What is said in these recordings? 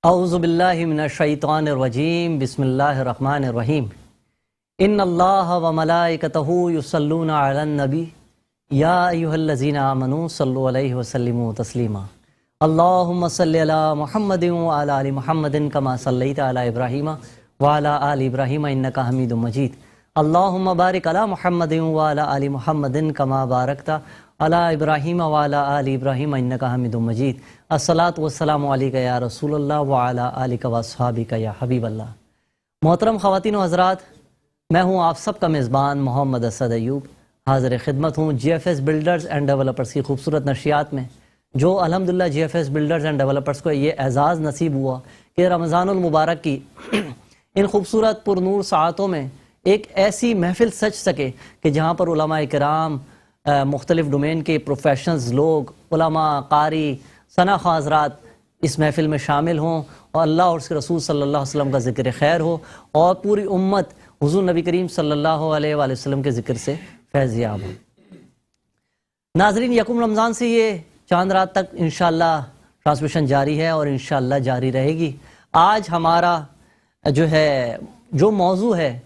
اعوذ باللہ من الشیطان الرجیم بسم اللہ الرحمن الرحیم ان اللہ و ملائکتہ یصلون علی النبی یا ایھا الذین آمنوا صلوا علیہ وسلموا تسلیما اللہم صلی علی محمد وعلی آل محمد کما صلیت علی ابراہیم وعلی آل ابراہیم انک حمید مجید اللہم بارک علی محمد وعلی آل محمد کما بارکت علی ابراہیم وعلی آل ابراہیم انک حمید مجید الصلاۃ والسلام علیک یا رسول اللہ وعلی آلک واصحابک یا حبیب اللہ۔ محترم خواتین و حضرات، میں ہوں آپ سب کا میزبان محمد اسد ایوب، حاضر خدمت ہوں G F S builders and developers کی خوبصورت نشریات میں، جو الحمدللہ G F S builders and developers کو یہ اعزاز نصیب ہوا کہ رمضان المبارک کی ان خوبصورت پر نور ساعتوں میں ایک ایسی محفل سج سکے کہ جہاں پر علماء کرام، مختلف ڈومین کے پروفیشنز لوگ، علماء، قاری، ثناء حضرات اس محفل میں شامل ہوں اور اللہ اور اس کے رسول صلی اللہ علیہ وسلم کا ذکر خیر ہو اور پوری امت حضور نبی کریم صلی اللہ علیہ وآلہ وسلم کے ذکر سے فیض یاب ہو۔ ناظرین، یکم رمضان سے یہ چاند رات تک انشاءاللہ ٹرانسمیشن جاری ہے اور انشاءاللہ جاری رہے گی۔ آج ہمارا جو موضوع ہے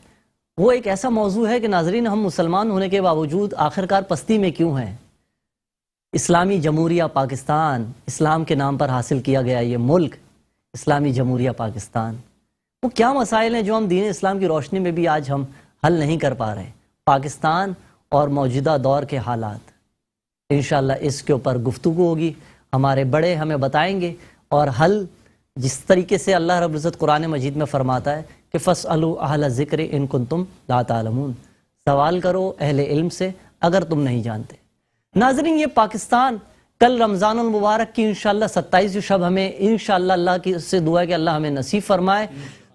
وہ ایک ایسا موضوع ہے کہ ناظرین، ہم مسلمان ہونے کے باوجود آخرکار پستی میں کیوں ہیں؟ اسلامی جمہوریہ پاکستان، اسلام کے نام پر حاصل کیا گیا یہ ملک، اسلامی جمہوریہ پاکستان، وہ کیا مسائل ہیں جو ہم دین اسلام کی روشنی میں بھی آج ہم حل نہیں کر پا رہے؟ پاکستان اور موجودہ دور کے حالات، انشاءاللہ اس کے اوپر گفتگو ہوگی، ہمارے بڑے ہمیں بتائیں گے اور حل جس طریقے سے اللہ رب العزت قرآن مجید میں فرماتا ہے کہ فَاسْأَلُوا أَهْلَ الذِّكْرِ إِن كُنتُمْ لَا تَعْلَمُونَ، سوال کرو اہل علم سے اگر تم نہیں جانتے۔ ناظرین، یہ پاکستان کل رمضان المبارک کی انشاءاللہ 27 شب ہمیں انشاءاللہ اللہ کی سے دعا ہے کہ اللہ ہمیں نصیب فرمائے،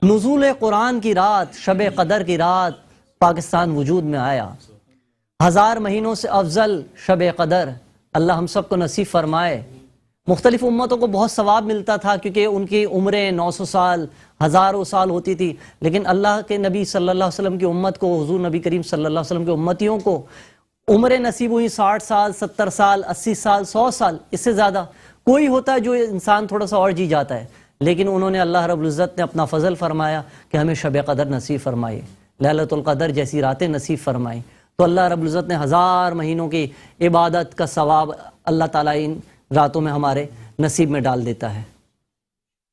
نزول قرآن کی رات، شب قدر کی رات پاکستان وجود میں آیا۔ 1000 مہینوں سے افضل شب قدر اللہ ہم سب کو نصیب فرمائے۔ مختلف امتوں کو بہت ثواب ملتا تھا کیونکہ ان کی عمریں 900 سال، ہزاروں سال ہوتی تھی، لیکن اللہ کے نبی صلی اللہ علیہ وسلم کی امت کو، حضور نبی کریم صلی اللہ علیہ وسلم کے امتیوں کو عمریں نصیب ہوئی 60 سال، 70 سال، 80 سال، 100 سال، اس سے زیادہ کوئی ہوتا ہے جو انسان تھوڑا سا اور جی جاتا ہے، لیکن انہوں نے اللہ رب العزت نے اپنا فضل فرمایا کہ ہمیں شب قدر نصیب فرمائے، لیلۃ القدر جیسی راتیں نصیب فرمائیں۔ تو اللہ رب العزت نے 1000 مہینوں کی عبادت کا ثواب اللہ تعالیٰ ان راتوں میں ہمارے نصیب میں ڈال دیتا ہے۔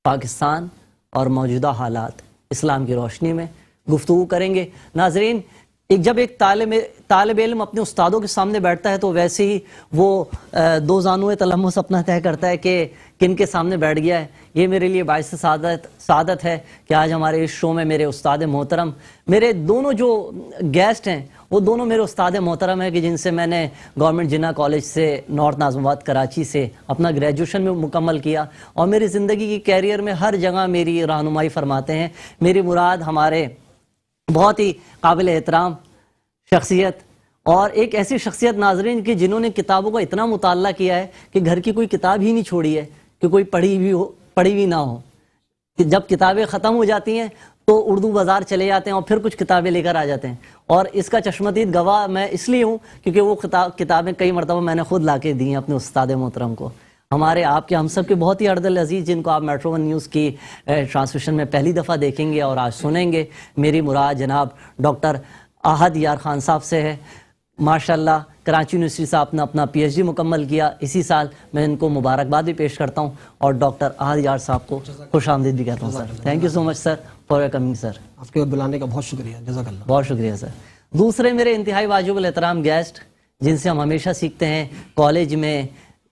پاکستان اور موجودہ حالات اسلام کی روشنی میں گفتگو کریں گے۔ ناظرین، جب ایک طالب علم اپنے استادوں کے سامنے بیٹھتا ہے تو ویسے ہی وہ دو زانوئے تلمس اپنا طے کرتا ہے کہ کن کے سامنے بیٹھ گیا ہے۔ یہ میرے لیے باعث سعادت ہے کہ آج ہمارے اس شو میں میرے استاد محترم، میرے دونوں جو گیسٹ ہیں وہ دونوں میرے استاد محترم ہیں کہ جن سے میں نے گورنمنٹ جناح کالج سے نارتھ ناظم آباد کراچی سے اپنا گریجویشن میں مکمل کیا اور میری زندگی کی کیریئر میں ہر جگہ میری رہنمائی فرماتے ہیں۔ میری مراد ہمارے بہت ہی قابل احترام شخصیت اور ایک ایسی شخصیت ناظرین کہ جنہوں نے کتابوں کا اتنا مطالعہ کیا ہے کہ گھر کی کوئی کتاب ہی نہیں چھوڑی ہے کہ کوئی پڑھی بھی نہ ہو۔ جب کتابیں ختم ہو جاتی ہیں تو اردو بازار چلے جاتے ہیں اور پھر کچھ کتابیں لے کر آ جاتے ہیں، اور اس کا چشمدید گواہ میں اس لیے ہوں کیونکہ وہ کتابیں کئی مرتبہ میں نے خود لا کے دی ہیں اپنے استاد محترم کو، ہمارے آپ کے ہم سب کے بہت ہی اردل عزیز، جن کو آپ میٹرو ون نیوز کی ٹرانسمیشن میں پہلی دفعہ دیکھیں گے اور آج سنیں گے۔ میری مراد جناب ڈاکٹر احد یار خان صاحب سے ہے۔ ماشاءاللہ کراچی یونیورسٹی سے آپ نے اپنا پی ایچ ڈی مکمل کیا اسی سال، میں ان کو مبارکباد بھی پیش کرتا ہوں اور ڈاکٹر احد یار صاحب کو خوش آمدید بھی کہتا ہوں۔ Sir thank you so much sir for your coming sir, آپ کے بلانے کا بہت شکریہ، جزاک اللہ۔ بہت شکریہ سر۔ دوسرے میرے انتہائی واجب الاحترام گیسٹ جن سے ہم ہمیشہ سیکھتے ہیں، کالج میں،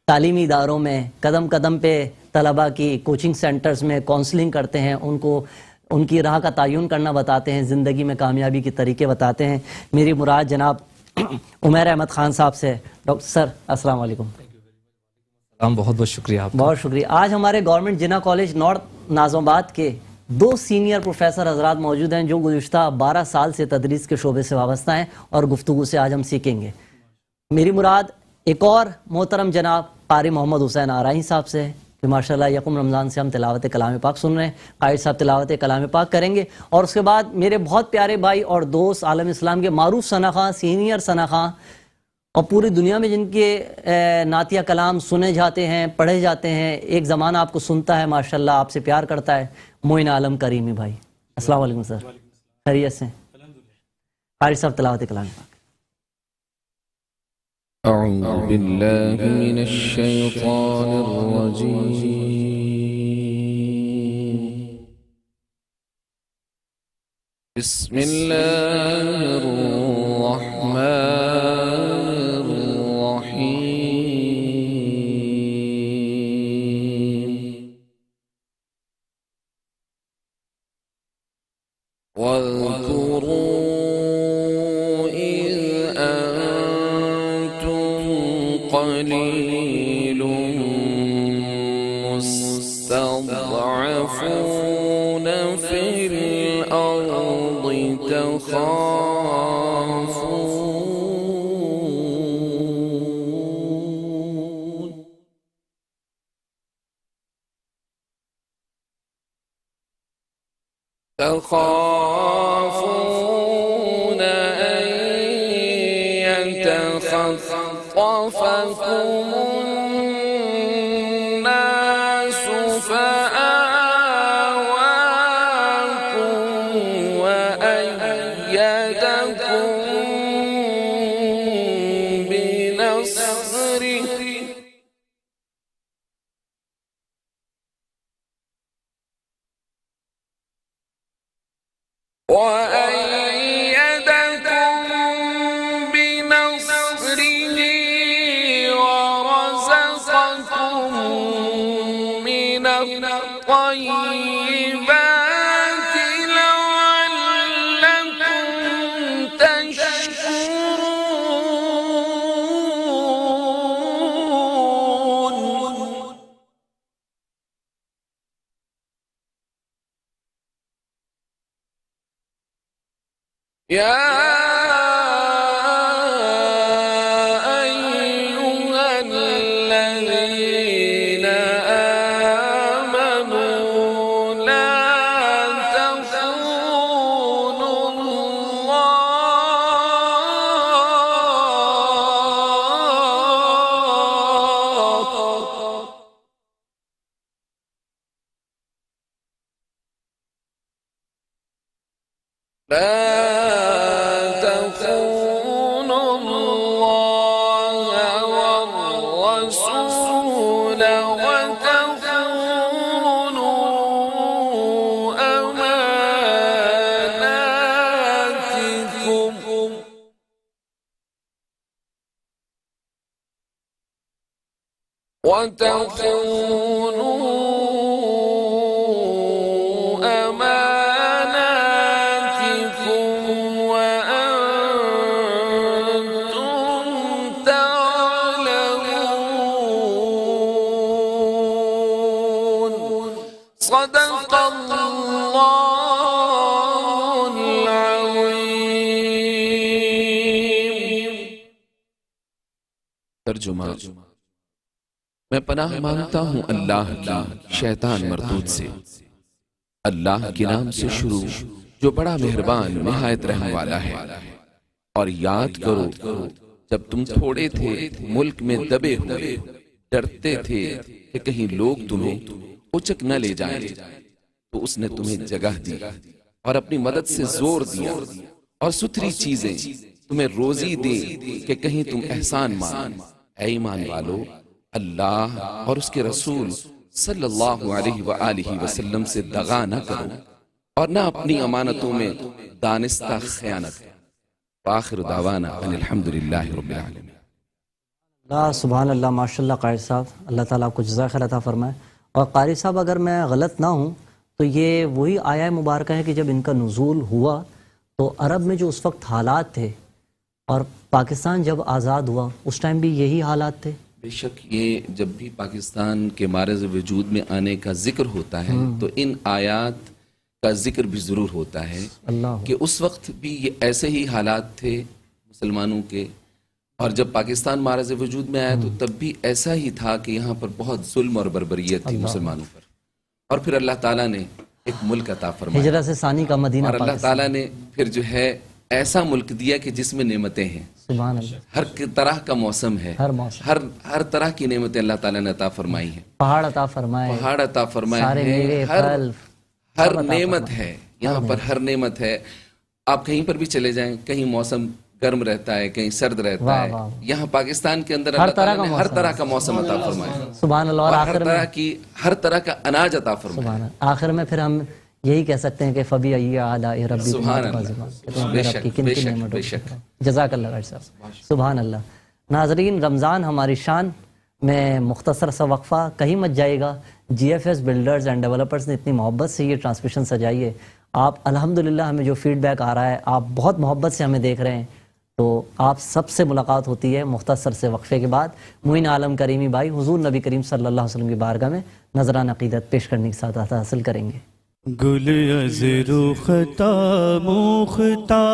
تعلیمی اداروں میں، قدم قدم پہ طلباء کی کوچنگ سینٹرز میں کونسلنگ کرتے ہیں، ان کو ان کی راہ کا تعین کرنا بتاتے ہیں، زندگی میں کامیابی کے طریقے بتاتے ہیں۔ میری مراد جناب عمیر احمد خان صاحب سے۔ ڈاکٹر سر السلام علیکم۔ بہت بہت شکریہ آپ کا۔ بہت شکریہ۔ آج ہمارے گورنمنٹ جناح کالج نارتھ ناظم آباد کے 2 سینئر پروفیسر حضرات موجود ہیں جو گزشتہ 12 سال سے تدریس کے شعبے سے وابستہ ہیں اور گفتگو سے آج ہم سیکھیں گے۔ میری مراد ایک اور محترم جناب قاری محمد حسین آرائی صاحب سے ہے کہ ماشاءاللہ یکم رمضان سے ہم تلاوت کلام پاک سن رہے ہیں۔ قائد صاحب تلاوت کلام پاک کریں گے اور اس کے بعد میرے بہت پیارے بھائی اور دوست عالم اسلام کے معروف ثناء خواں، سینئر ثناء خواں اور پوری دنیا میں جن کے نعتیہ کلام سنے جاتے ہیں، پڑھے جاتے ہیں، ایک زمانہ آپ کو سنتا ہے، ماشاءاللہ آپ سے پیار کرتا ہے، معین عالم کریمی بھائی، السلام علیکم سر، خیریت سے؟ قاری صاحب تلاوت کلام پاک۔ أعوذ بالله من الشيطان الرجيم بسم الله الرحمن الرحيم واذكروا إذ قليل مستضعفون في الأرض تخافون أن يتخطفكم الناس فآواكم وأيدكم بنصره ورزقكم من الطيبات لعلكم تشكرون يا أيها الذين آمنوا لا تخونوا الله والرسول وتخونوا أماناتكم وأنتم تعلمون صدق الله العظيم ترجمہ میں پناہ مانگتا ہوں اللہ کی شیطان مردود سے۔ اللہ کے نام سے شروع جو بڑا مہربان نہایت رحم والا ہے۔ اور یاد کرو جب تم تھوڑے تھے، ملک میں دبے ہوئے، ڈرتے تھے کہ کہیں لوگ تمہیں اچک نہ لے جائیں، تو اس نے تمہیں جگہ دی اور اپنی مدد سے زور دیا اور ستھری چیزیں تمہیں روزی دی کہ کہیں تم احسان مان۔ اے ایمان والو، اللہ اور اس کے رسول صلی اللہ علیہ وآلہ وسلم سے دغا نہ کرو اور نہ اپنی امانتوں میں دانستہ خیانت۔ وآخر دعوانا ان الحمدللہ رب العالمین۔ اللہ سبحان اللہ، ماشاءاللہ قاری صاحب، اللہ تعالیٰ آپ کو جزائے خیر عطا فرمائے۔ اور قاری صاحب اگر میں غلط نہ ہوں تو یہ وہی آیہ مبارکہ ہے کہ جب ان کا نزول ہوا تو عرب میں جو اس وقت حالات تھے اور پاکستان جب آزاد ہوا اس ٹائم بھی یہی حالات تھے؟ بے شک یہ جب بھی پاکستان کے معرض وجود میں آنے کا ذکر ہوتا ہے تو ان آیات کا ذکر بھی ضرور ہوتا ہے اللہ کہ اس وقت بھی یہ ایسے ہی حالات تھے مسلمانوں کے، اور جب پاکستان معرض وجود میں آیا تو تب بھی ایسا ہی تھا کہ یہاں پر بہت ظلم اور بربریت تھی مسلمانوں پر، اور پھر اللہ تعالیٰ نے ایک ملک عطا فرمایا، ہجرت سے ثانی کا مدینہ اور اللہ تعالیٰ نے پھر جو ہے ایسا ملک دیا کہ جس میں نعمتیں ہیں، سبحان اللہ، ہر طرح کا موسم ہے، ہر موسم، ہر طرح کی نعمتیں اللہ تعالیٰ نے عطا فرمائی ہیں، پہاڑ عطا فرمائے، پہاڑ عطا فرمائے سارے میوے ہیں، پھل، ہر نعمت ہے یہاں پر، ہر نعمت ہے. آپ کہیں پر بھی چلے جائیں، کہیں موسم گرم رہتا ہے، کہیں سرد رہتا واہ ہے. واہ، یہاں پاکستان کے اندر ہر اللہ طرح تعالیٰ نے کا ہر موسم طرح کا موسم عطا فرمایا، سبحان اللہ. اور اور آخر میں ہر طرح کا اناج عطا فرمایا. سبحان اللہ، آخر میں پھر ہم یہی کہہ سکتے ہیں کہ فبی ای اعلیٰ ربی سبحان اللہ، بے شک، بے شک، بے شک. جزاک اللہ خیر صاحب. سبحان اللہ. ناظرین، رمضان ہماری شان میں مختصر سا وقفہ، کہیں مت جائے گا. G F S builders and developers نے اتنی محبت سے یہ ٹرانسمیشن سجائی ہے. آپ الحمدللہ ہمیں جو فیڈ بیک آ رہا ہے، آپ بہت محبت سے ہمیں دیکھ رہے ہیں. تو آپ سب سے ملاقات ہوتی ہے مختصر سے وقفے کے بعد. معین عالم کریمی بھائی حضور نبی کریم صلی اللہ علیہ وسلم کی بارگاہ میں نذران عقیدت پیش کرنے کی سعادت حاصل کریں گے. گل از رختا مختا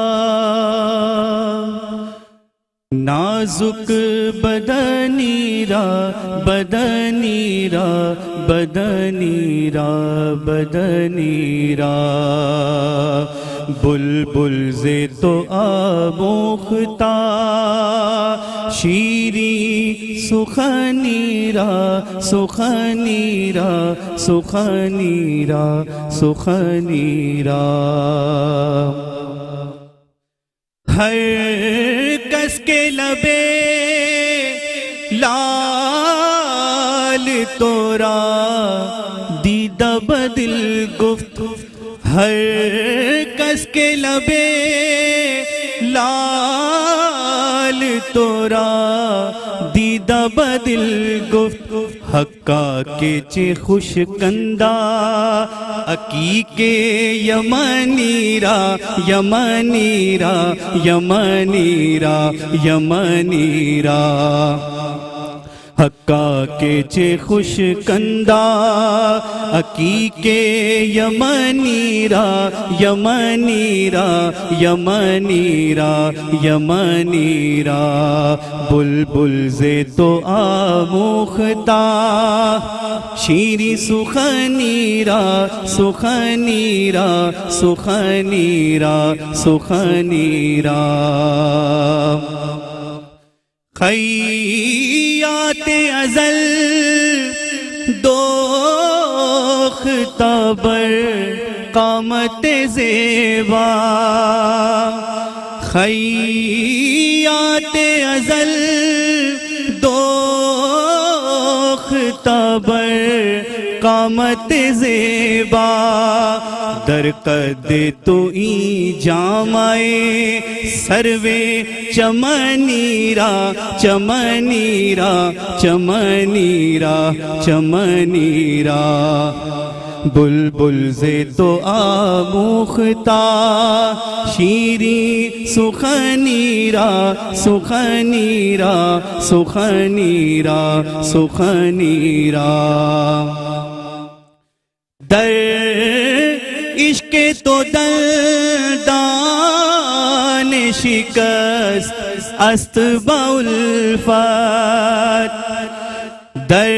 نازک بدنی را بدنی را بدنی را بدنی را بلبل ز تو آموختا شیری سخنی را سخنی را سخنی را سخنی را ہر کس کے لبے لال تورا دیدہ بدل گفت ہر کس کے لبے لال تورا دیدہ بدل گفت حقا کے چے خوش کندہ عقیق یمنی را یمنی را یمنی را یمنی را حقا کے چے خوش کندہ عقیق یمنی را یمنی را یمنی را یمنی را بلبل ز تو آموختا شیری سخنی را سخنی را سخنی را سخنی را خیات ازل دوختہ بر قامت زیبا خیات ازل دوختہ بر قامت زیبا در قد تو ای جامائے سروے چمنی را چمنی را چمنی را چمنی را بلبل ز تو آموختا شیری سخنی را سخنی را سخنی را سخنی را در عشق تو دلدان شکست است با الفت در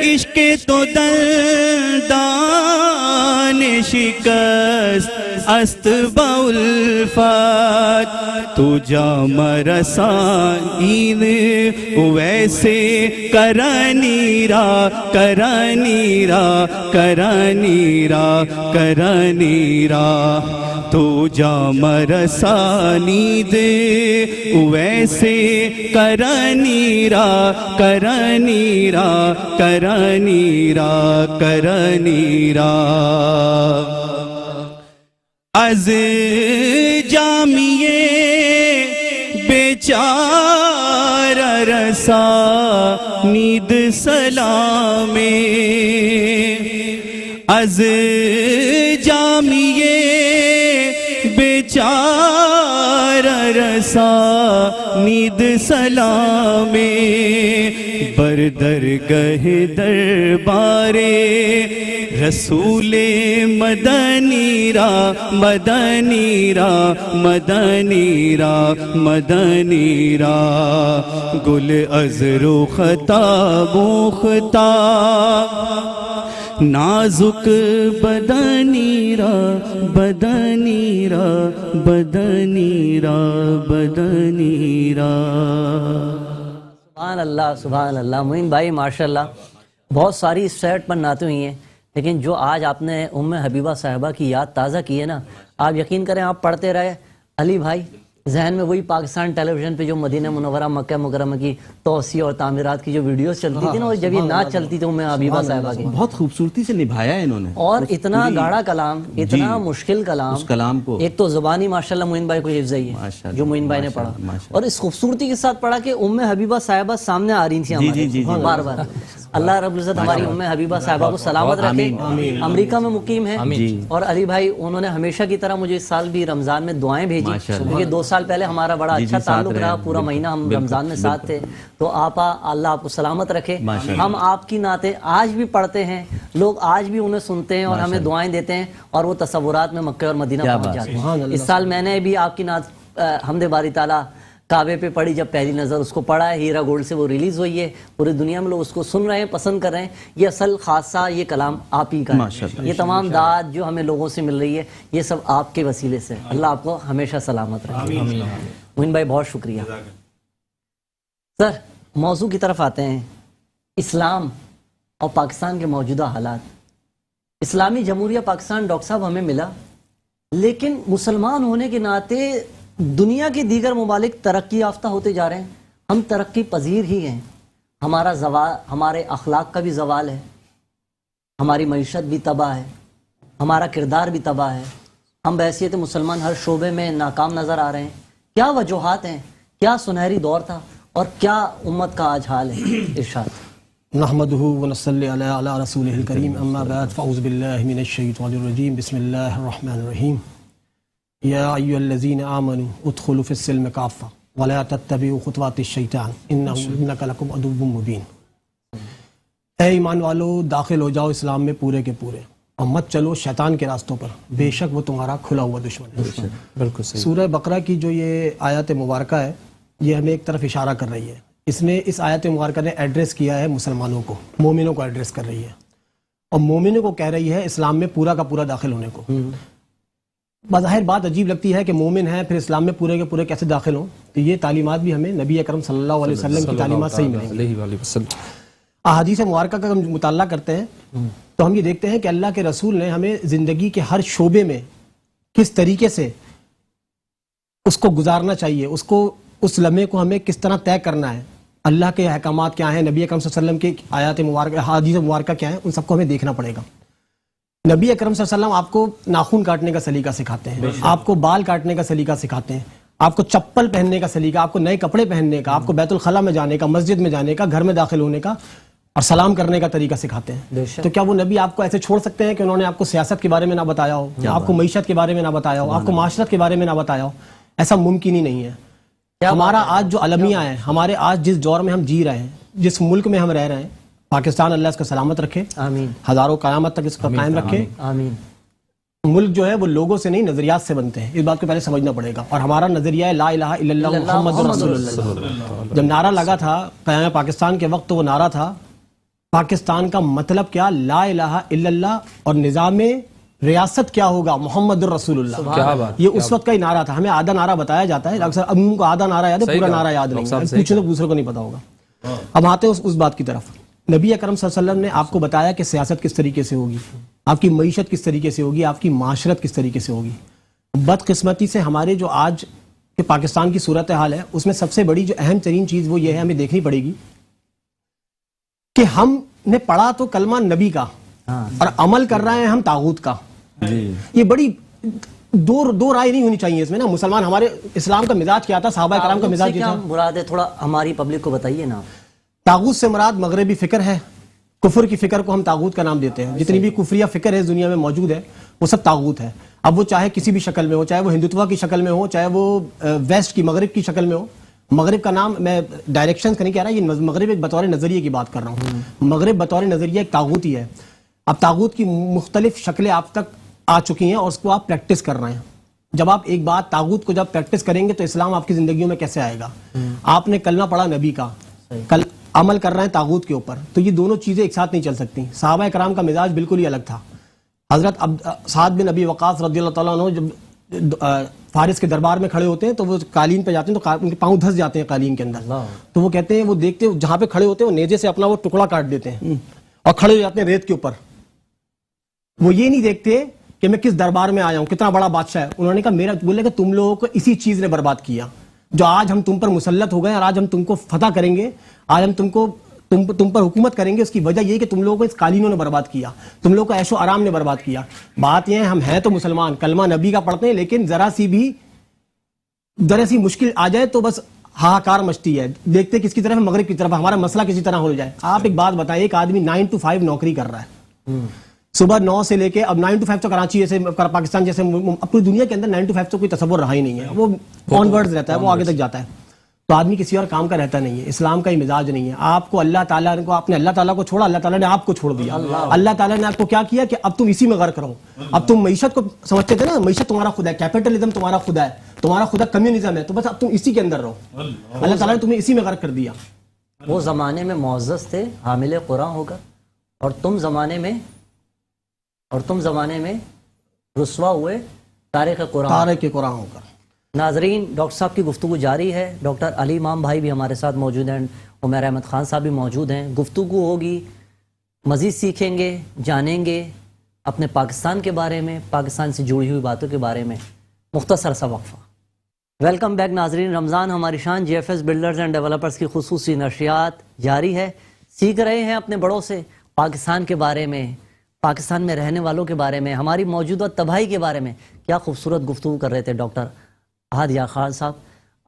عشق تو دلدان شکست است با الفت تو جام رسانید ویسے کرانی را کرانی را کرانی را کرانی را تو جام رسانید ویسے کرانی را کرانی را کرانی را کرانی را از جامیے بیچار رسا نید سلام از جامیے بیچار رسا نید سلام بردرگہ دربار رسول مدنی را مدنی را مدنی را مدنی را گل از رختا مختا نازک بدنیرا بدنیرا بدنیرا بدنیرا. سبحان اللہ سبحان اللہ. معین بھائی ماشاءاللہ بہت ساری سیٹ پر نعتیں ہوئی ہیں، لیکن جو آج آپ نے ام حبیبہ صاحبہ کی یاد تازہ کی ہے نا، آپ یقین کریں آپ پڑھتے رہے علی بھائی ذہن میں وہی پاکستان ٹیلی ویژن پہ جو مدینہ منورہ مکہ مکرمہ کی توسیع اور تعمیرات کی جو ویڈیوز چلتی تھی نا، اور جب یہ نعت چلتی تھی ام حبیبہ صاحبہ کی، بہت خوبصورتی سے نبھایا ہے انہوں نے. اور اتنا گاڑا کلام، اتنا مشکل کلام، اس کلام کو ایک تو زبانی ماشاءاللہ معین بھائی کو حفظ ہے جو معین بھائی نے پڑھا، اور اس خوبصورتی کے ساتھ پڑھا کہ ام حبیبہ صاحبہ سامنے آ رہی تھیں ہمارے بار بار. اللہ رب العزت ہماری ام حبیبہ صاحبہ کو سلامت رکھے. امریکہ میں مقیم ہیں، اور علی بھائی انہوں نے ہمیشہ کی طرح مجھے اس سال بھی رمضان میں دعائیں بھیجی، کیونکہ 2 سال پہلے ہمارا بڑا اچھا تعلق رہا، پورا مہینہ ہم رمضان میں ساتھ تھے. تو آپا اللہ آپ کو سلامت رکھے. ہم آپ کی نعتیں آج بھی پڑھتے ہیں، لوگ آج بھی انہیں سنتے ہیں اور ہمیں دعائیں دیتے ہیں، اور وہ تصورات میں مکہ اور مدینہ پہنچ جاتے ہیں. اس سال میں نے بھی آپ کی نعت حمد باری تعالیٰ کعبے پہ پڑھی، جب پہلی نظر اس کو پڑھا ہے، ہیرا گولڈ سے وہ ریلیز ہوئی ہے، پوری دنیا میں لوگ اس کو سن رہے ہیں، پسند کر رہے ہیں. یہ اصل خاصہ یہ کلام آپ ہی کا ہے. یہ تمام داد جو ہمیں لوگوں سے مل رہی ہے یہ سب آپ کے وسیلے سے. اللہ آپ کو ہمیشہ سلامت رکھے. معین بھائی بہت شکریہ. سر موضوع کی طرف آتے ہیں، اسلام اور پاکستان کے موجودہ حالات. اسلامی جمہوریہ پاکستان ڈاکٹر صاحب ہمیں ملا، لیکن مسلمان ہونے کے ناطے دنیا کے دیگر ممالک ترقی یافتہ ہوتے جا رہے ہیں، ہم ترقی پذیر ہی ہیں. ہمارا زوال، ہمارے اخلاق کا بھی زوال ہے، ہماری معیشت بھی تباہ ہے، ہمارا کردار بھی تباہ ہے. ہم بحیثیت مسلمان ہر شعبے میں ناکام نظر آ رہے ہیں. کیا وجوہات ہیں؟ کیا سنہری دور تھا اور کیا امت کا آج حال ہے؟ ارشاد. نحمده ونصلي على رسوله الكريم اما بعد فاعوذ بالله من الشيطان الرجيم بسم الله الرحمن الرحيم يا ايها الذين امنوا ادخلوا في السلم كافة ولا تتبعوا خطوات الشيطان انك لكم عدو مبين. اے ایمان والو داخل ہو جاؤ اسلام میں پورے کے پورے، اور مت چلو شیطان کے راستوں پر، بے شک وہ تمہارا کھلا ہوا دشمن ہے. بالکل صحیح. سورہ بقرہ کی جو یہ آیات مبارکہ ہے یہ ہمیں ایک طرف اشارہ کر رہی ہے. اس میں اس آیت مبارکہ نے ایڈریس کیا ہے مسلمانوں کو، مومنوں کو ایڈریس کر رہی ہے، اور مومنوں کو کہہ رہی ہے اسلام میں پورا کا پورا داخل ہونے کو. بظاہر بات عجیب لگتی ہے کہ مومن ہیں پھر اسلام میں پورے کے پورے کیسے داخل ہوں، تو یہ تعلیمات بھی ہمیں نبی اکرم صلی اللہ علیہ وسلم کی تعلیمات سے ہی ملیں گی. احادیث مبارکہ کا ہم مطالعہ کرتے ہیں تو ہم یہ دیکھتے ہیں کہ اللہ کے رسول نے ہمیں زندگی کے ہر شعبے میں کس طریقے سے اس کو گزارنا چاہیے، اس کو اس لمحے کو ہمیں کس طرح طے کرنا ہے، اللہ کے احکامات کیا ہیں، نبی اکرم صلی اللہ علیہ وسلم کے آیات مبارکہ حدیث مبارکہ کیا ہیں، ان سب کو ہمیں دیکھنا پڑے گا. نبی اکرم صلی اللہ علیہ وسلم آپ کو ناخن کاٹنے کا سلیقہ سکھاتے ہیں، آپ کو بال کاٹنے کا سلیقہ سکھاتے ہیں، آپ کو چپل پہننے کا سلیقہ، آپ کو نئے کپڑے پہننے کا، آپ کو بیت الخلاء میں جانے کا، مسجد میں جانے کا، گھر میں داخل ہونے کا اور سلام کرنے کا طریقہ سکھاتے ہیں. تو کیا وہ نبی آپ کو ایسے چھوڑ سکتے ہیں کہ انہوں نے آپ کو سیاست کے بارے میں نہ بتایا ہو، آپ کو معیشت کے بارے میں نہ بتایا ہو، آپ کو معاشرت کے بارے میں نہ بتایا ہو؟ ایسا ممکن ہی نہیں ہے. ہمارا آج جو المیہ ہے، ہمارے آج جس دور میں ہم جی رہے ہیں، جس ملک میں ہم رہ رہے ہیں، پاکستان اللہ اس کا سلامت رکھے، آمین، ہزاروں قیامت تک اس کا قائم رکھے، آمین. ملک جو ہے وہ لوگوں سے نہیں نظریات سے بنتے ہیں، اس بات کو پہلے سمجھنا پڑے گا. اور ہمارا نظریہ ہے لا الہ الا اللہ محمد رسول اللہ. جب نعرہ لگا تھا قیام پاکستان کے وقت، تو وہ نعرہ تھا پاکستان کا مطلب کیا، لا الہ الا اللہ، اور نظام ریاست کیا ہوگا، محمد الرسول اللہ. یہ اس وقت کا ہی نعرہ تھا. ہمیں آدھا نعرہ بتایا جاتا ہے، اکثر عموم کو آدھا نعرہ یاد ہے، پورا نعرہ یاد نہیں ہے، پوچھیں تو دوسرے کو نہیں پتا ہوگا. اب آتے ہیں اس بات کی طرف. نبی اکرم صلی اللہ علیہ وسلم نے آپ کو بتایا کہ سیاست کس طریقے سے ہوگی، آپ کی معیشت کس طریقے سے ہوگی، آپ کی معاشرت کس طریقے سے ہوگی. بدقسمتی سے ہمارے جو آج کے پاکستان کی صورتحال ہے، اس میں سب سے بڑی جو اہم ترین چیز وہ یہ ہے، ہمیں دیکھنی پڑے گی کہ ہم نے پڑھا تو کلمہ نبی کا اور عمل کر رہے ہیں ہم طاغوت کا. یہ بڑی دو رائے نہیں ہونی چاہیے اس میں نا. مسلمان، ہمارے اسلام کا مزاج کیا تھا، صحابہ کرام کا مزاج کیا تھا؟ مراد ہے تھوڑا ہماری پبلک کو بتائیے نا. طاغوت سے مراد مغربی فکر ہے. کفر کی فکر کو ہم طاغوت کا نام دیتے ہیں. جتنی بھی کفریہ فکر ہے دنیا میں موجود ہے وہ سب طاغوت ہے. اب وہ چاہے کسی بھی شکل میں ہو، چاہے وہ ہندوتوا کی شکل میں ہو، چاہے وہ ویسٹ کی مغرب کی شکل میں ہو. مغرب کا نام میں ڈائریکشن کا نہیں کہہ رہا، یہ مغرب ایک بطور نظریے کی بات کر رہا ہوں. مغرب بطور نظریہ ایک طاغوت ہی ہے. اب طاغوت کی مختلف شکلیں آپ تک آ چکی ہیں اور اس کو آپ پریکٹس کر رہے ہیں. جب آپ ایک بات طاغوت کو جب پریکٹس کریں گے تو اسلام آپ کی زندگیوں میں کیسے آئے گا؟ آپ نے کلمہ پڑھا نبی کا، عمل کر رہے ہیں طاغوت کے اوپر, تو یہ دونوں چیزیں ایک ساتھ نہیں چل سکتی. صحابہ کرام کا مزاج بالکل ہی الگ تھا. حضرت سعد بن ابی وقاص رضی اللہ تعالیٰ عنہ جب فارس کے دربار میں کھڑے ہوتے ہیں تو وہ قالین پہ جاتے ہیں تو ان کے پاؤں دھس جاتے ہیں قالین کے اندر, تو وہ کہتے ہیں, وہ دیکھتے ہیں جہاں پہ کھڑے ہوتے ہیں وہ نیزے سے اپنا وہ ٹکڑا کاٹ دیتے ہیں اور کھڑے ہو جاتے ہیں ریت کے اوپر. وہ یہ نہیں دیکھتے کہ میں کس دربار میں آیا ہوں, کتنا بڑا بادشاہ ہے. انہوں نے کہا میرا, بولے کہ تم لوگوں کو اسی چیز نے برباد کیا جو آج ہم تم پر مسلط ہو گئے اور آج ہم تم کو فتح کریں گے, آج ہم تم پر حکومت کریں گے. اس کی وجہ یہ کہ تم لوگوں کو اس قالینوں نے برباد کیا, تم لوگوں کو عیش و آرام نے برباد کیا. بات یہ ہے ہم ہیں تو مسلمان, کلمہ نبی کا پڑھتے ہیں, لیکن ذرا سی مشکل آ جائے تو بس ہاہاکار مچتی ہے. دیکھتے کس کی طرف, مغرب کی طرف, ہمارا مسئلہ کسی طرح ہو جائے. آپ ایک بات بتائیں, ایک آدمی 9 to 5 نوکری کر رہا ہے, صبح 9 سے لے کے, اب 9 to 5 تو کراچی جیسے پاکستان جیسے پوری دنیا کے اندر 9 to 5 تو کوئی تصور رہا ہی نہیں ہے, وہ آن ورڈز رہتا ہے, وہ آگے تک جاتا ہے. تو آدمی کسی اور کام کا رہتا نہیں ہے. اسلام کا ہی مزاج نہیں ہے. آپ کو اللہ تعالیٰ کو, آپ نے اللہ تعالیٰ کو چھوڑا, اللہ تعالیٰ نے آپ کو چھوڑ دیا. اللہ تعالیٰ نے آپ کو کیا کیا کہ اب تم اسی میں غرق رہو. اب تم معیشت کو سمجھتے تھے نا, معیشت تمہارا خدا ہے, کیپٹلزم تمہارا خدا ہے, تمہارا خدا کمیونزم ہے, تو بس اب تم اسی کے اندر رہو. اللہ تعالیٰ نے تمہیں اسی میں غرق کر دیا. وہ زمانے میں معزز تھے حامل قرآن ہو کر, اور تم زمانے میں رسوا ہوئے تارک قرآن ہو کر. ناظرین, ڈاکٹر صاحب کی گفتگو جاری ہے. ڈاکٹر علی امام بھائی بھی ہمارے ساتھ موجود ہیں, عمیر احمد خان صاحب بھی موجود ہیں. گفتگو ہوگی, مزید سیکھیں گے, جانیں گے اپنے پاکستان کے بارے میں, پاکستان سے جڑی ہوئی باتوں کے بارے میں. مختصر سا وقفہ. ویلکم بیک ناظرین. رمضان ہماری شان G F S builders and developers کی خصوصی نشریات جاری ہے. سیکھ رہے ہیں اپنے بڑوں سے پاکستان کے بارے میں, پاکستان میں رہنے والوں کے بارے میں, ہماری موجودہ تباہی کے بارے میں. کیا خوبصورت گفتگو کر رہے تھے ڈاکٹر احد یا خان صاحب.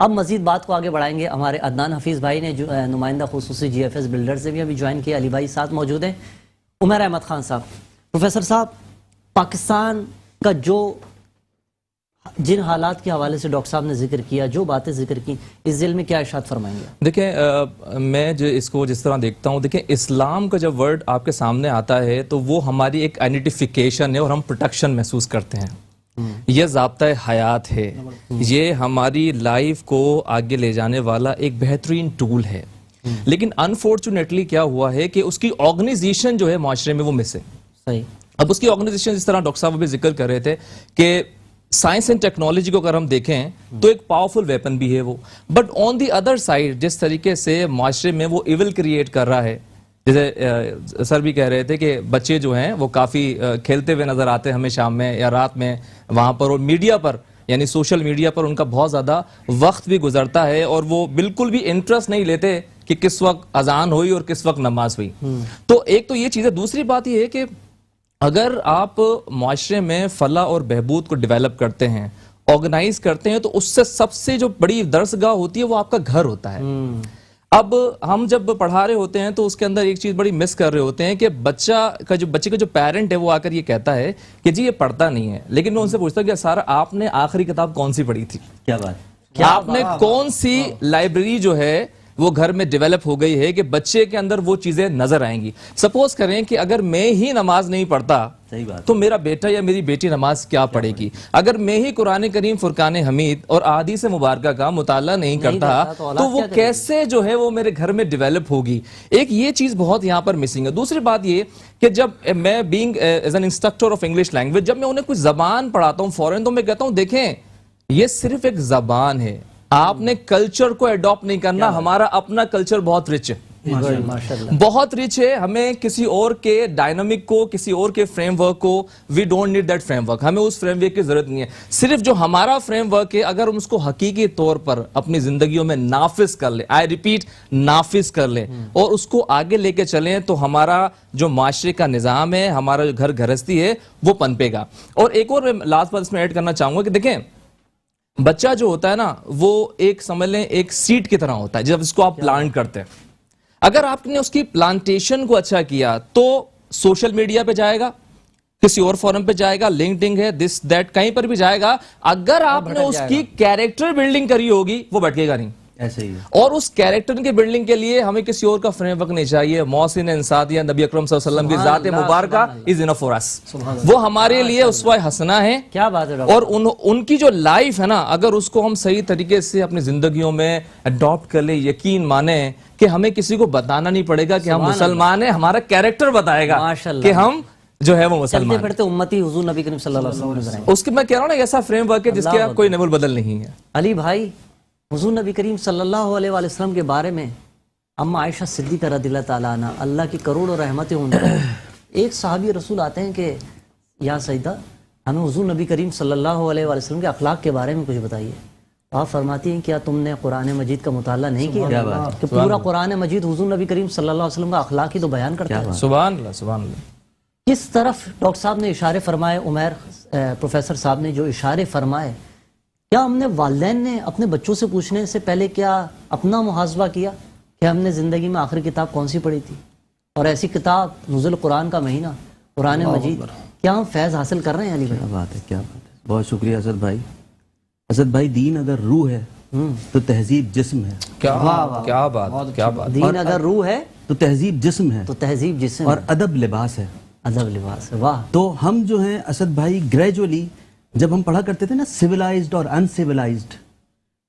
اب مزید بات کو آگے بڑھائیں گے. ہمارے عدنان حفیظ بھائی نے جو نمائندہ خصوصی جی ایف ایس بلڈر سے بھی ابھی جوائن کیا, علی بھائی ساتھ موجود ہیں, عمیر احمد خان صاحب. پروفیسر صاحب, پاکستان کا جن حالات کے حوالے سے ڈاکٹر صاحب نے ذکر کیا, جو باتیں ذکر کی, اس ذیل میں کیا ارشاد فرمائیں گے؟ دیکھیں, میں جو اس کو جس طرح دیکھتا ہوں, دیکھیں اسلام کا جب ورڈ آپ کے سامنے آتا ہے تو وہ ہماری ایک آئیڈینٹیفیکیشن ہے اور ہم پروٹیکشن محسوس کرتے ہیں. یہ ضابطہ حیات ہے, یہ ہماری لائف کو آگے لے جانے والا ایک بہترین ٹول ہے. لیکن انفارچونیٹلی کیا ہوا ہے کہ اس کی آرگنائزیشن جو ہے معاشرے میں وہ مس ہے. صحیح. اب اس کی آرگنائزیشن جس طرح ڈاکٹر صاحب ابھی ذکر کر رہے تھے کہ سائنس اینڈ ٹیکنالوجی کو اگر ہم دیکھیں تو ایک پاورفل ویپن بھی ہے وہ, but on the other side جس طریقے سے معاشرے میں وہ ایول کریٹ کر رہا ہے, جیسے سر بھی کہہ رہے تھے کہ بچے جو ہیں وہ کافی کھیلتے ہوئے نظر آتے ہیں ہمیں شام میں یا رات میں وہاں پر, اور میڈیا پر یعنی سوشل میڈیا پر ان کا بہت زیادہ وقت بھی گزرتا ہے اور وہ بالکل بھی انٹرسٹ نہیں لیتے کہ کس وقت اذان ہوئی اور کس وقت نماز ہوئی. تو ایک تو یہ چیز ہے. دوسری بات یہ ہے کہ اگر آپ معاشرے میں فلاح اور بہبود کو ڈیولپ کرتے ہیں, آرگنائز کرتے ہیں, تو اس سے سب سے جو بڑی درسگاہ ہوتی ہے وہ آپ کا گھر ہوتا ہے. اب ہم جب پڑھا رہے ہوتے ہیں تو اس کے اندر ایک چیز بڑی مس کر رہے ہوتے ہیں کہ بچے کا جو پیرنٹ ہے وہ آ کر یہ کہتا ہے کہ جی یہ پڑھتا نہیں ہے, لیکن میں ان سے پوچھتا کہ سارا آپ نے آخری کتاب کون سی پڑھی تھی, کیا بات, آپ نے کون سی لائبریری جو ہے وہ گھر میں ڈیولپ ہو گئی ہے کہ بچے کے اندر وہ چیزیں نظر آئیں گی. سپوز کریں کہ اگر میں ہی نماز نہیں پڑھتا تو میرا بیٹا یا میری بیٹی نماز کیا پڑھے گی. اگر میں ہی قرآن کریم, فرقان حمید اور احادیث مبارکہ کا مطالعہ نہیں کرتا تو وہ کیسے جو ہے وہ میرے گھر میں ڈیولپ ہوگی. ایک یہ چیز بہت یہاں پر مسنگ ہے. دوسری بات یہ کہ جب میں being as an instructor of English language, جب میں انہیں کوئی زبان پڑھاتا ہوں فورن, تو میں کہتا ہوں دیکھیں یہ صرف ایک زبان ہے, آپ نے کلچر کو ایڈاپٹ نہیں کرنا. ہمارا اپنا کلچر بہت رچ ہے, بہت رچ ہے. ہمیں کسی اور کے ڈائنامک کو, کسی اور کے فریم ورک کو, we don't need that framework. ہمیں اس فریم ورک کی ضرورت نہیں ہے. صرف جو ہمارا فریم ورک ہے اگر ہم اس کو حقیقی طور پر اپنی زندگیوں میں نافذ کر لیں, آئی ریپیٹ نافذ کر لیں, اور اس کو آگے لے کے چلیں, تو ہمارا جو معاشرے کا نظام ہے, ہمارا جو گھر گھرستی ہے وہ پنپے گا. اور ایک اور لاسٹ بات اس میں ایڈ کرنا چاہوں گا کہ دیکھیں بچہ جو ہوتا ہے نا وہ ایک سمجھ لیں ایک سیڈ کی طرح ہوتا ہے. جب اس کو آپ پلانٹ کرتے ہیں, اگر آپ نے اس کی پلانٹیشن کو اچھا کیا تو سوشل میڈیا پہ جائے گا, کسی اور فورم پہ جائے گا, لنکڈ ہے, دس دیٹ, کہیں پر بھی جائے گا. اگر آپ نے اس کی کیریکٹر بلڈنگ کری ہوگی وہ بھٹکے گا نہیں. ایسے ہی ہے. اور اس کیریکٹر کی بلڈنگ کے لیے ہمیں کسی اور کا فریم ورک نہیں چاہیے. محسن انصار یا نبی اکرم صلی اللہ علیہ وسلم کی ذات مبارکہ از انف فار اس. وہ ہمارے لیے اسوہ حسنہ ہے. کیا بات ہے. اور ان کی جو لائف ہے نا, اگر اس کو ہم صحیح طریقے سے اپنی زندگیوں میں اڈاپٹ کر لیں, یقین مانیں کہ ہمیں کسی کو بتانا نہیں پڑے گا کہ ہم مسلمان ہیں, ہمارا کیریکٹر بتائے گا کہ ہم جو ہے وہ مسلمان. چلتے پھرتے امتی حضور نبی کریم صلی اللہ علیہ وسلم. اس کے میں کہہ رہا ہوں نا, ایسا فریم ورک ہے جس کے کوئی نمول بدل نہیں ہے. علی بھائی, حضور نبی کریم صلی اللہ علیہ وآلہ وسلم کے بارے میں اما عائشہ صدیقہ رضی اللہ تعالیٰ عنہ, اللہ کی کروڑوں رحمتیں ان پر, ایک صحابی رسول آتے ہیں کہ یا سیدہ ہمیں حضور نبی کریم صلی اللہ علیہ وآلہ وسلم کے اخلاق کے بارے میں کچھ بتائیے. آپ فرماتی ہیں کیا تم نے قرآن مجید کا مطالعہ نہیں کیا کہ پورا قرآن مجید حضور نبی کریم صلی اللہ علیہ وسلم کا اخلاق ہی تو بیان کرتا ہے. سبحان اللہ سبحان اللہ. کس طرف ڈاکٹر صاحب نے اشارے فرمائے, عمیر پروفیسر صاحب نے جو اشارے فرمائے, کیا ہم نے والدین نے اپنے بچوں سے پوچھنے سے پہلے کیا اپنا محاسبہ کیا کہ ہم نے زندگی میں آخری کتاب کون سی پڑھی تھی, اور ایسی کتاب نزول قرآن کا مہینہ قرآن مجید, کیا ہم فیض حاصل کر رہے ہیں علی بھائی؟ کیا بات ہے, کیا بات ہے. بہت شکریہ اسد بھائی. اسد بھائی, دین اگر روح ہے تو تہذیب جسم ہے. کیا بات, کیا بات. دین اگر روح ہے تو تہذیب جسم ہے, تو تہذیب جسم, اور ادب لباس ہے. ادب لباس ہے. واہ. تو ہم جو ہیں اسد بھائی گریجولی جب ہم پڑھا کرتے تھے نا سیولائزڈ اور انسیولائزڈ,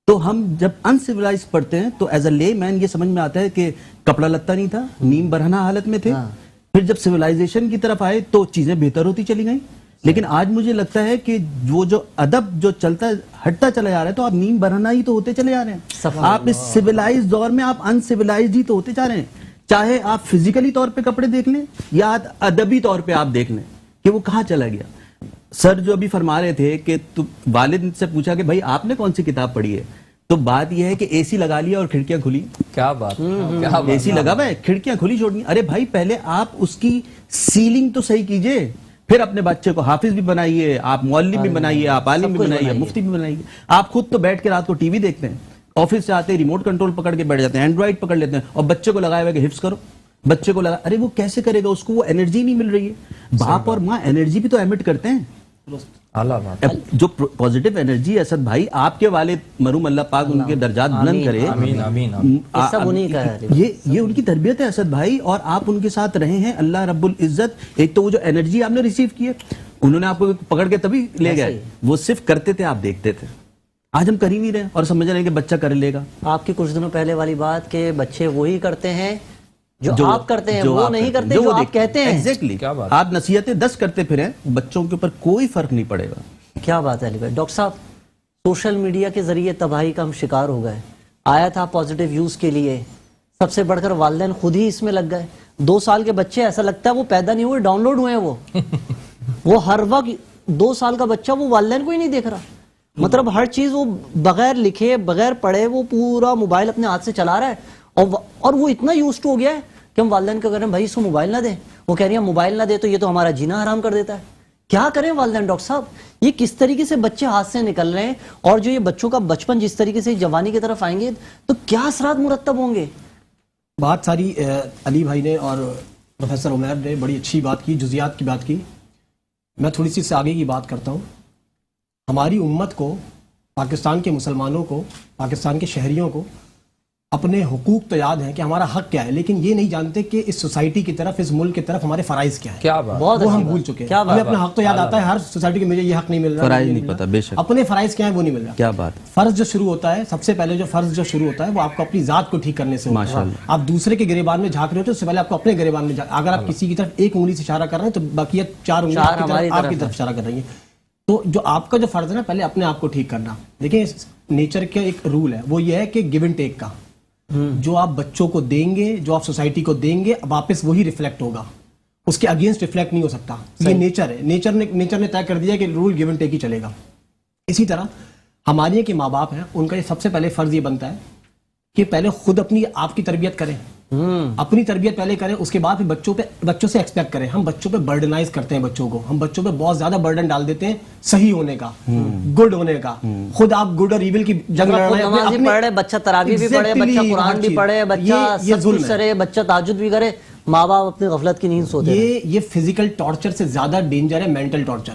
تو ہم جب انسیولائزڈ پڑھتے ہیں تو ایز اے لے مین یہ سمجھ میں آتا ہے کہ کپڑا لتا نہیں تھا, نیم برہنہ حالت میں تھے. پھر جب سیولائزیشن کی طرف آئے تو چیزیں بہتر ہوتی چلی گئیں. لیکن آج مجھے لگتا ہے کہ وہ جو ادب جو چلتا ہٹتا چلا جا رہا ہے, تو آپ نیم برہنہ ہی تو ہوتے چلے جا رہے ہیں. آپ اس سیولائزڈ دور میں آپ انسیولائزڈ ہی تو ہوتے جا رہے ہیں. چاہے آپ فزیکلی طور پہ کپڑے دیکھ لیں یا ادبی طور پہ آپ دیکھ لیں کہ وہ کہاں چلا گیا. سر جو ابھی فرما رہے تھے کہ والد سے پوچھا کہ بھائی آپ نے کون سی کتاب پڑھی ہے, تو بات یہ ہے کہ اے سی لگا لیا اور کھڑکیاں کھلی. کیا بات, اے سی لگا ہوا ہے, کھڑکیاں کھلی چھوڑنی. ارے بھائی پہلے آپ اس کی سیلنگ تو صحیح کیجئے, پھر اپنے بچے کو حافظ بھی بنائیے, آپ مولوی بھی بنائیے, آپ عالم بھی بنائیے, مفتی بھی بنائیے. آپ خود تو بیٹھ کے رات کو ٹی وی دیکھتے ہیں, آفس سے آتے ریموٹ کنٹرول پکڑ کے بیٹھ جاتے ہیں, اینڈرائڈ پکڑ لیتے ہیں, اور بچے کو لگایا ہوا کہ حفظ کرو, بچے کو لگا. ارے وہ کیسے کرے گا, اس کو وہ انرجی نہیں مل رہی ہے. باپ اور ماں انرجی بھی تو ایمٹ کرتے ہیں. جو پوزیٹیو انرجی ہے اسد بھائی, آپ کے والد مرحوم اللہ پاک ان کے درجات بلند کرے, یہ ان کی تربیت ہے اسد بھائی, اور آپ ان کے ساتھ رہے ہیں. اللہ رب العزت, ایک تو وہ جو انرجی آپ نے ریسیو کی ہے, انہوں نے آپ کو پکڑ کے تبھی لے گئے. وہ صرف کرتے تھے, آپ دیکھتے تھے. آج ہم کر ہی نہیں رہے اور سمجھ رہے ہیں کہ بچہ کر لے گا. آپ کی کچھ دنوں پہلے والی بات کہ بچے وہی کرتے ہیں جو آپ کرتے ہیں, وہ نہیں کرتے جو آپ کہتے ہیں. ایگزیکٹلی. آپ نصیحتیں 10 کرتے پھریں, بچوں کے اوپر کوئی فرق نہیں پڑے گا. کیا بات ہے علی بھائی. ڈاکٹر صاحب, سوشل میڈیا کے ذریعے تباہی کا ہم شکار ہو گئے. آیا تھا پازیٹیو یوز کے لیے, سب سے بڑھ کر والدین خود ہی اس میں لگ گئے. 2 سال کے بچے ایسا لگتا ہے وہ پیدا نہیں ہوئے, ڈاؤن لوڈ ہوئے ہیں. وہ ہر وقت 2 سال کا بچہ وہ والدین کو ہی نہیں دیکھ رہا. مطلب ہر چیز وہ بغیر لکھے بغیر پڑھے وہ پورا موبائل اپنے ہاتھ سے چلا رہا ہے, اور وہ اتنا یوزڈ ہو گیا ہے کہ ہم والدین کو کہہ رہے ہیں بھائی اس کو موبائل نہ دیں. وہ کہہ رہی ہیں موبائل نہ دے تو یہ تو ہمارا جینا حرام کر دیتا ہے. کیا کریں والدین؟ ڈاکٹر صاحب, یہ کس طریقے سے بچے ہاتھ سے نکل رہے ہیں, اور جو یہ بچوں کا بچپن جس طریقے سے جوانی کی طرف آئیں گے تو کیا اثرات مرتب ہوں گے؟ بات ساری علی بھائی نے اور پروفیسر عمیر نے بڑی اچھی بات کی, جزیات کی بات کی. میں تھوڑی سی سے آگے کی بات کرتا ہوں. ہماری امت کو, پاکستان کے مسلمانوں کو, پاکستان کے شہریوں کو اپنے حقوق تو یاد ہیں کہ ہمارا حق کیا ہے, لیکن یہ نہیں جانتے کہ اس سوسائٹی کی طرف, اس ملک کی طرف ہمارے فرائض کیا ہے. کیا بات, وہ ہم بھول چکے ہیں. ہمیں اپنا حق تو یاد آتا ہے ہر سوسائٹی کے, مجھے یہ حق نہیں مل رہا, فرائض نہیں پتا, بے شک اپنے فرائض کیا ہیں وہ نہیں مل رہا. کیا بات. فرض جو شروع ہوتا ہے, سب سے پہلے جو فرض جو شروع ہوتا ہے وہ آپ کو اپنی ذات کو ٹھیک کرنے سے ہوتا ہے. آپ دوسرے کے گریبان میں جھانک رہے ہوتے ہیں, اس سے پہلے آپ کو اپنے گریبان میں اگر آپ کسی کی طرف ایک انگلی سے اشارہ کر رہے ہیں تو باقی 4 انگلی آپ کی طرف اشارہ کر رہی ہیں. تو جو آپ کا جو فرض ہے نا, پہلے اپنے آپ کو ٹھیک کرنا. دیکھیں نیچر کا ایک رول ہے, وہ یہ ہے کہ گیو اینڈ ٹیک کا. جو آپ بچوں کو دیں گے, جو آپ سوسائٹی کو دیں گے, واپس وہی ریفلیکٹ ہوگا, اس کے اگینسٹ ریفلیکٹ نہیں ہو سکتا. یہ نیچر ہے, نیچر نے طے کر دیا کہ رول گیو اینڈ ٹیک ہی چلے گا. اسی طرح ہمارے کے ماں باپ ہیں, ان کا یہ سب سے پہلے فرض یہ بنتا ہے کہ پہلے خود اپنی آپ کی تربیت کریں, اپنی تربیت پہلے کریں, اس کے بعد پھر بچوں سے ایکسپیکٹ کریں. ہم بچوں پہ برڈنائز کرتے ہیں بچوں کو, ہم بچوں پہ بہت زیادہ برڈن ڈال دیتے ہیں صحیح ہونے کا, گڈ ہونے کا. خود آپ گڈ اور ایول کی جنگ لڑ رہے ہیں, پڑھ رہے, بچہ تراویح بھی پڑھے, بچہ قرآن بھی پڑھے, بچہ سب کچھ کرے, بچہ تہجد بھی کرے, ماں باپ اپنی غفلت کی نیند سوتے ہیں. یہ فزیکل ٹارچر سے زیادہ ڈینجر ہے مینٹل ٹارچر.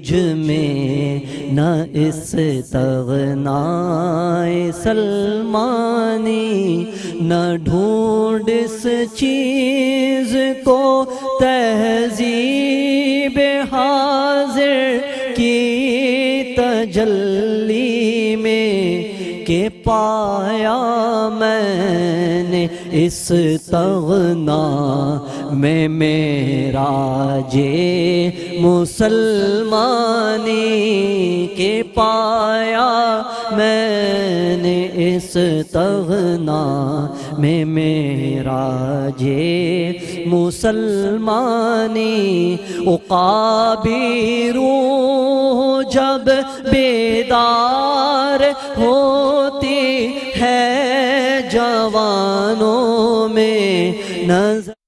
تجھ میں نہ استغنائے سلمانی، نہ ڈھونڈ اس چیز کو تہذیب حاضر کی تجلی میں کہ پایا میں نے استغنا میں معراج مسلمانی، کہ پایا میں نے استغنا میں معراج مسلمانی۔ عقابی روح جب بیدار ہوتی ہے جوانوں میں نظر